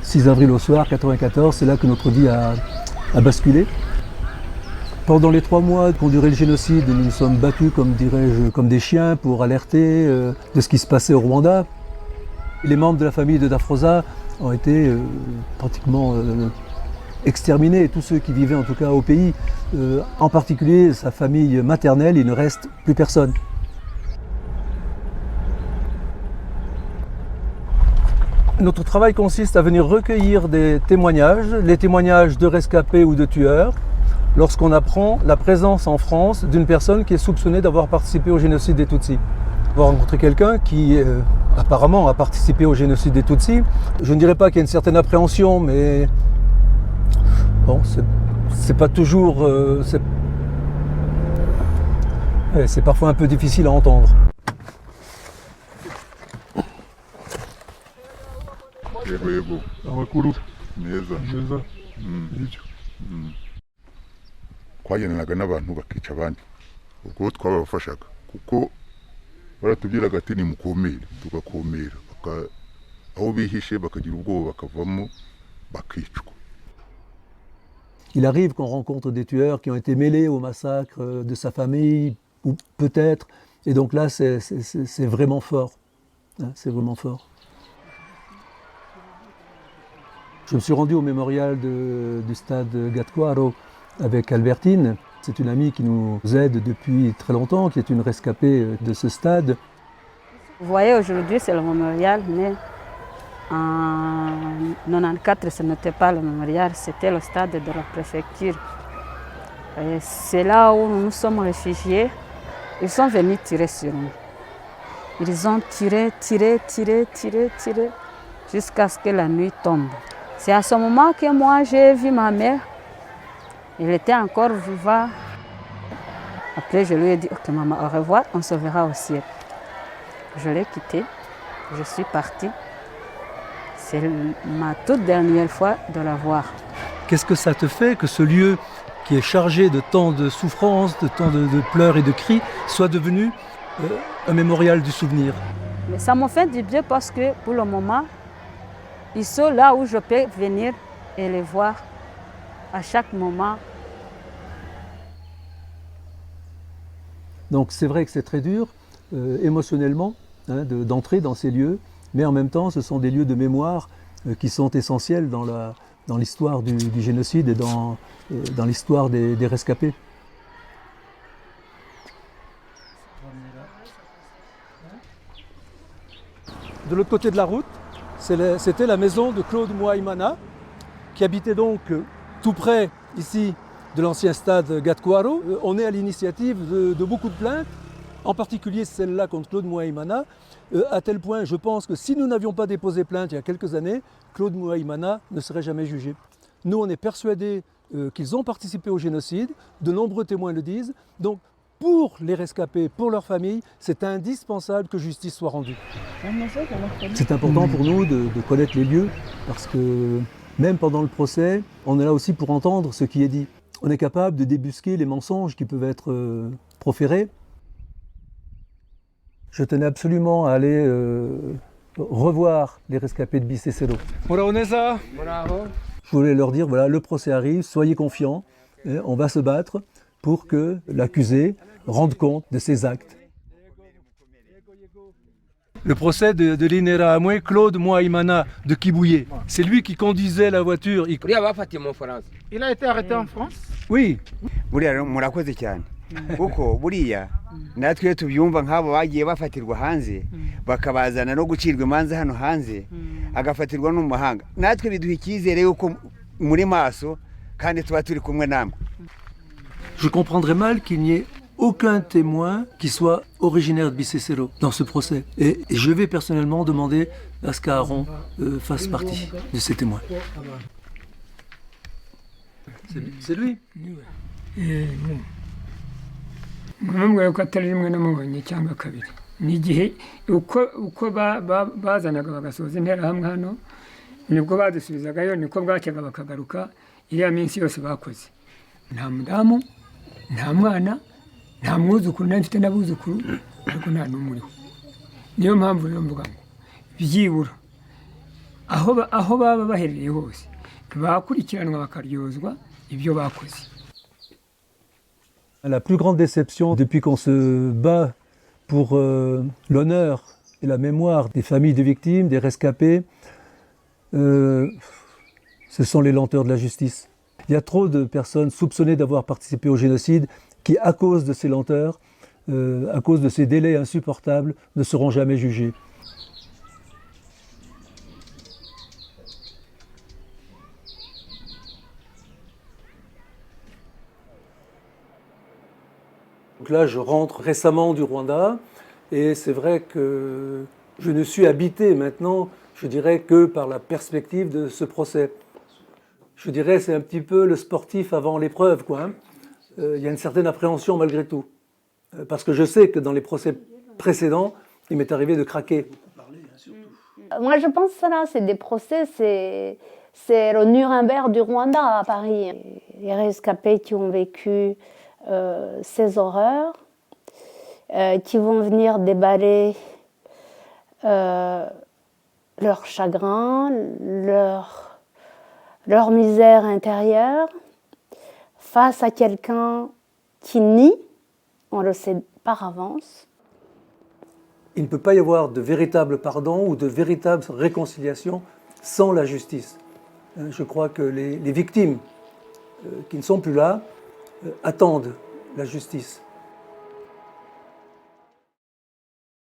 6 avril au soir, 94, c'est là que notre vie a basculé. Pendant les 3 mois qu'ont duré le génocide, nous nous sommes battus, comme dirais-je, comme des chiens pour alerter de ce qui se passait au Rwanda. Les membres de la famille de Dafroza ont été pratiquement exterminés, tous ceux qui vivaient en tout cas au pays, en particulier sa famille maternelle, il ne reste plus personne. Notre travail consiste à venir recueillir des témoignages, les témoignages de rescapés ou de tueurs, lorsqu'on apprend la présence en France d'une personne qui est soupçonnée d'avoir participé au génocide des Tutsis. On va rencontrer quelqu'un qui apparemment a participé au génocide des Tutsis. Je ne dirais pas qu'il y a une certaine appréhension, mais bon, c'est pas toujours... c'est parfois un peu difficile à entendre. twagendanaga n'abantu bakica abandi ubwo twabafashaga kuko baratubwiraga ati nimukomere tugakomera aho bihishe bakagira ubwoba bakavamo bakicwa. Il arrive qu'on rencontre des tueurs qui ont été mêlés au massacre de sa famille, ou peut-être, et donc là c'est vraiment fort, hein, c'est vraiment fort. Je me suis rendu au mémorial du stade Gatkwaro avec Albertine. C'est une amie qui nous aide depuis très longtemps, qui est une rescapée de ce stade. Vous voyez, aujourd'hui c'est le mémorial, mais en 1994 ce n'était pas le mémorial, c'était le stade de la préfecture. Et c'est là où nous nous sommes réfugiés. Ils sont venus tirer sur nous. Ils ont tiré jusqu'à ce que la nuit tombe. C'est à ce moment que moi j'ai vu ma mère. Elle était encore vivante. Après je lui ai dit ok maman, au revoir, on se verra au ciel. Je l'ai quittée, je suis partie. C'est ma toute dernière fois de la voir. Qu'est-ce que ça te fait que ce lieu qui est chargé de tant de souffrances, de tant de pleurs et de cris, soit devenu un mémorial du souvenir? Mais ça me fait du bien parce que pour le moment, ils sont là où je peux venir et les voir à chaque moment. Donc c'est vrai que c'est très dur émotionnellement hein, d'entrer dans ces lieux, mais en même temps ce sont des lieux de mémoire qui sont essentiels dans l'histoire du génocide et dans l'histoire des rescapés. De l'autre côté de la route, c'était la maison de Claude Mouaïmana, qui habitait donc tout près ici de l'ancien stade Gatkwaro. On est à l'initiative de beaucoup de plaintes, en particulier celle-là contre Claude Mouaïmana, à tel point, je pense que si nous n'avions pas déposé plainte il y a quelques années, Claude Mouaïmana ne serait jamais jugé. Nous, on est persuadés qu'ils ont participé au génocide, de nombreux témoins le disent, donc pour les rescapés, pour leurs familles, c'est indispensable que justice soit rendue. C'est important pour nous de connaître les lieux, parce que même pendant le procès, on est là aussi pour entendre ce qui est dit. On est capable de débusquer les mensonges qui peuvent être proférés. Je tenais absolument à aller revoir les rescapés de Bisesero. Je voulais leur dire, voilà, le procès arrive, soyez confiants, on va se battre pour que l'accusé rende compte de ses actes. Le procès de l'Inera Amwe, Claude Mouaïmana de Kibouye, c'est lui qui conduisait la voiture. Il a été arrêté en France? Oui. murakoze cyane kuko buriya natwe tubyumva nk'abo bagiye bafatirwa hanze bakabazana no gucirwa imanza hano hanze agafatirwa no mu mahanga natwe biduha icyizere yuko muri maso kandi tuba turi kumwe namwe. Je comprendrais mal qu'il n'y ait aucun témoin qui soit originaire de Bisesero dans ce procès. Et je vais personnellement demander à ce qu'Aaron fasse partie de ces témoins. C'est lui. mwamubwira ko atari rimwe namubonye cyangwa kabiri n'igihe uko bazanaga bagasoza interahamwe hano nibwo badusubizagayo niko bwacyaga bakagaruka iriya minsi yose bakoze nta mudamu nta mwana nta mwuzukuru nta mfite n'abuzukuru ariko nta n'umwe uriho niyo mpamvu rero mvuga ngo byibura aho baba baherereye hose bakurikiranwa bakaryozwa ibyo bakoze. La plus grande déception depuis qu'on se bat pour l'honneur et la mémoire des familles de victimes, des rescapés, ce sont les lenteurs de la justice. Il y a trop de personnes soupçonnées d'avoir participé au génocide qui, à cause de ces lenteurs, à cause de ces délais insupportables, ne seront jamais jugées. Donc là, je rentre récemment du Rwanda et c'est vrai que je ne suis habité maintenant, je dirais, que par la perspective de ce procès. Je dirais c'est un petit peu le sportif avant l'épreuve, quoi. Hein. Il y a une certaine appréhension malgré tout. Parce que je sais que dans les procès précédents, il m'est arrivé de craquer. Moi, je pense que ça, c'est des procès, c'est le Nuremberg du Rwanda à Paris. Les rescapés qui ont vécu ces horreurs, qui vont venir déballer leur chagrin, leur misère intérieure, face à quelqu'un qui nie, on le sait par avance. Il ne peut pas y avoir de véritable pardon ou de véritable réconciliation sans la justice. Je crois que les victimes qui ne sont plus là attendent la justice.